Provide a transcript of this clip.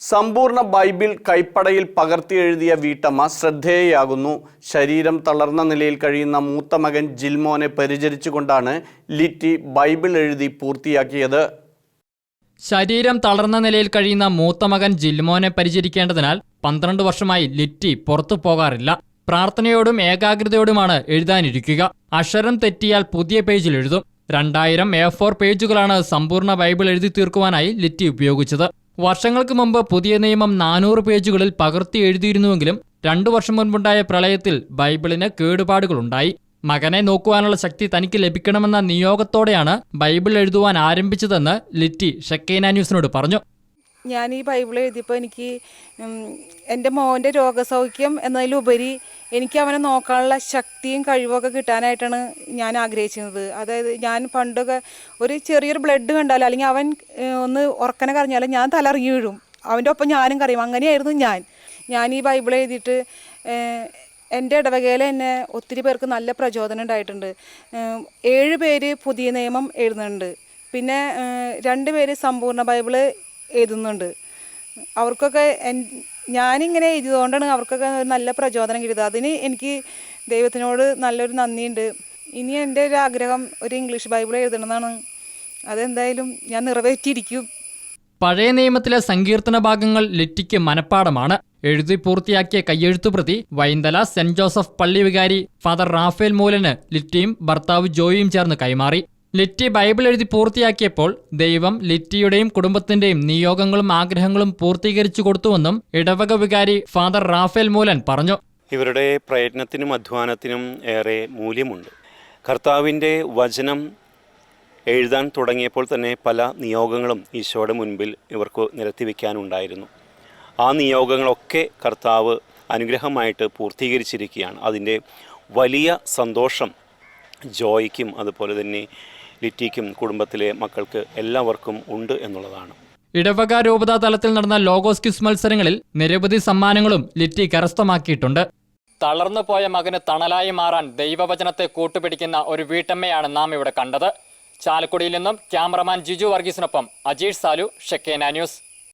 സമ്പൂർണ്ണ ബൈബിൾ കൈപ്പടയിൽ പകർത്തി എഴുതിയ വീട്ടമ്മ ശ്രദ്ധേയയാകുന്നു. ശരീരം തളർന്ന നിലയിൽ കഴിയുന്ന മൂത്ത മകൻ ജിൽമോനെ പരിചരിച്ചുകൊണ്ടാണ് ലിറ്റി ബൈബിൾ എഴുതി പൂർത്തിയാക്കിയത്. ശരീരം തളർന്ന നിലയിൽ കഴിയുന്ന മൂത്ത മകൻ ജിൽമോനെ പരിചരിക്കേണ്ടതിനാൽ 12 വർഷമായി ലിറ്റി പുറത്തു പോകാറില്ല. പ്രാർത്ഥനയോടും ഏകാഗ്രതയോടുമാണ് എഴുതാനിരിക്കുക. അക്ഷരം തെറ്റിയാൽ പുതിയ പേജിൽ എഴുതും. 2000 A4 പേജുകളാണ് സമ്പൂർണ്ണ ബൈബിൾ എഴുതി തീർക്കുവാനായി ലിറ്റി ഉപയോഗിച്ചത്. വർഷങ്ങൾക്ക് മുമ്പ് പുതിയ നിയമം 400 പേജുകളിൽ പകർത്തി എഴുതിയിരുന്നുവെങ്കിലും 2 വർഷം മുൻപുണ്ടായ പ്രളയത്തിൽ ബൈബിളിന് കേടുപാടുകളുണ്ടായി. മകനെ നോക്കുവാനുള്ള ശക്തി തനിക്ക് ലഭിക്കണമെന്ന നിയോഗത്തോടെയാണ് ബൈബിൾ എഴുതുവാൻ ആരംഭിച്ചതെന്ന് ലിറ്റി ഷെക്കേന ന്യൂസിനോട് പറഞ്ഞു. ഞാൻ ഈ ബൈബിൾ എഴുതിയപ്പോൾ എനിക്ക് എൻ്റെ മോൻ്റെ രോഗസൗഖ്യം എന്നതിലുപരി എനിക്ക് അവനെ നോക്കാനുള്ള ശക്തിയും കഴിവൊക്കെ കിട്ടാനായിട്ടാണ് ഞാൻ ആഗ്രഹിച്ചിരുന്നത്. അതായത് ഞാൻ പണ്ടൊക്കെ ഒരു ചെറിയൊരു ബ്ലഡ് കണ്ടാലും അല്ലെങ്കിൽ അവൻ ഒന്ന് ഉറക്കനെ കരഞ്ഞാലും ഞാൻ തലറിഞ്ഞു വീഴും. അവൻ്റെ ഒപ്പം ഞാനും കരയും. അങ്ങനെയായിരുന്നു ഞാൻ ഈ ബൈബിൾ എഴുതിയിട്ട് എൻ്റെ ഇടവകയിൽ തന്നെ ഒത്തിരി പേർക്ക് നല്ല പ്രചോദനം ഉണ്ടായിട്ടുണ്ട്. 7 പേര് പുതിയ നിയമം എഴുതുന്നുണ്ട്. പിന്നെ 2 പേര് സമ്പൂർണ്ണ ബൈബിള് എഴുതുന്നുണ്ട്. അവർക്കൊക്കെ ഞാനിങ്ങനെ എഴുതിയതുകൊണ്ടാണ് അവർക്കൊക്കെ നല്ല പ്രചോദനം കിട്ടിയത്. അതിന് എനിക്ക് ദൈവത്തിനോട് നല്ലൊരു നന്ദിയുണ്ട്. ഇനി എൻ്റെ ഒരു ആഗ്രഹം ഒരു ഇംഗ്ലീഷ് ബൈബിൾ എഴുതണമെന്നാണ്. അതെന്തായാലും ഞാൻ നിറവേറ്റിയിരിക്കും. പഴയ നിയമത്തിലെ സങ്കീർത്തന ഭാഗങ്ങൾ ലിറ്റിക്ക് മനപ്പാടമാണ്. എഴുതി പൂർത്തിയാക്കിയ കയ്യെഴുത്തുപ്രതി വൈന്തല സെന്റ് ജോസഫ് പള്ളി വികാരി ഫാദർ റാഫേൽ മൂലന് ലിറ്റിയും ഭർത്താവ് ജോയിയും ചേർന്ന് കൈമാറി. ലിറ്റി ബൈബിൾ എഴുതി പൂർത്തിയാക്കിയപ്പോൾ ദൈവം ലിറ്റിയുടെയും കുടുംബത്തിന്റെയും നിയോഗങ്ങളും ആഗ്രഹങ്ങളും പൂർത്തീകരിച്ചു കൊടുത്തുവെന്നും ഇടവക വികാരി ഫാദർ റാഫേൽ മൂലൻ പറഞ്ഞു. ഇവരുടെ പ്രയത്നത്തിനും അധ്വാനത്തിനും ഏറെ മൂല്യമുണ്ട്. കർത്താവിൻ്റെ വചനം എഴുതാൻ തുടങ്ങിയപ്പോൾ തന്നെ പല നിയോഗങ്ങളും ഈശോയുടെ മുൻപിൽ ഇവർക്ക് നിരത്തിവെക്കാനുണ്ടായിരുന്നു. ആ നിയോഗങ്ങളൊക്കെ കർത്താവ് അനുഗ്രഹമായിട്ട് പൂർത്തീകരിച്ചിരിക്കുകയാണ്. അതിൻ്റെ വലിയ സന്തോഷം ജോയ്ക്കും അതുപോലെ തന്നെ ലിറ്റിക്കും കുടുംബത്തിലെ മക്കൾക്ക് എല്ലാവർക്കും ഉണ്ട് എന്നുള്ളതാണ്. ഇടവക രൂപതാ തലത്തിൽ നടന്ന ലോഗോസ് ക്വിസ് മത്സരങ്ങളിൽ നിരവധി സമ്മാനങ്ങളും ലിറ്റി കരസ്ഥമാക്കിയിട്ടുണ്ട്. തളർന്നു പോയ മകന് തണലായി മാറാൻ ദൈവവചനത്തെ കൂട്ടുപിടിക്കുന്ന ഒരു വീട്ടമ്മയാണ് നാം ഇവിടെ കണ്ടത്. ചാലക്കുടിയിൽ നിന്നും ക്യാമറമാൻ ജിജു വർഗീസിനൊപ്പം അജീഷ് സാലു, ഷെക്കേന ന്യൂസ്.